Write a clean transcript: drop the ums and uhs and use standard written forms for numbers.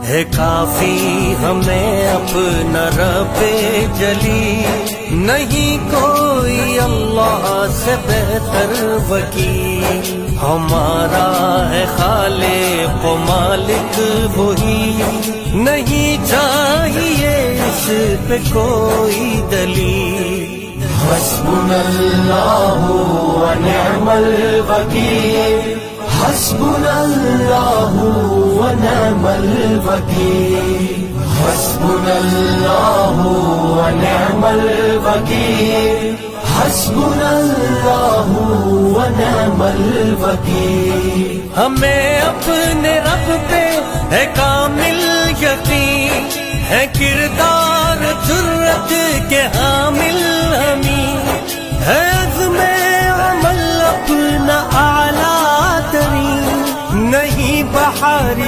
है काफी हमें अपना रब्बे जली, नहीं कोई अल्लाह से बेहतर वकील। हमारा है खालिक व मालिक वही, नहीं चाहिए इस पे कोई दलील। हस्बुनल्लाहु व निअमल वकील, हस्बुनल्लाहु व निअमल वकील, हस्बुनल्लाहु व निअमल वकील, हस्बुनल्लाहु व निअमल वकील। हमें अपने रब पे है कामिल यकीन, है किरदार जुर्रत के हामिल हमी, है अज़्मे अमल अपना आला तरीन, नहीं बहारी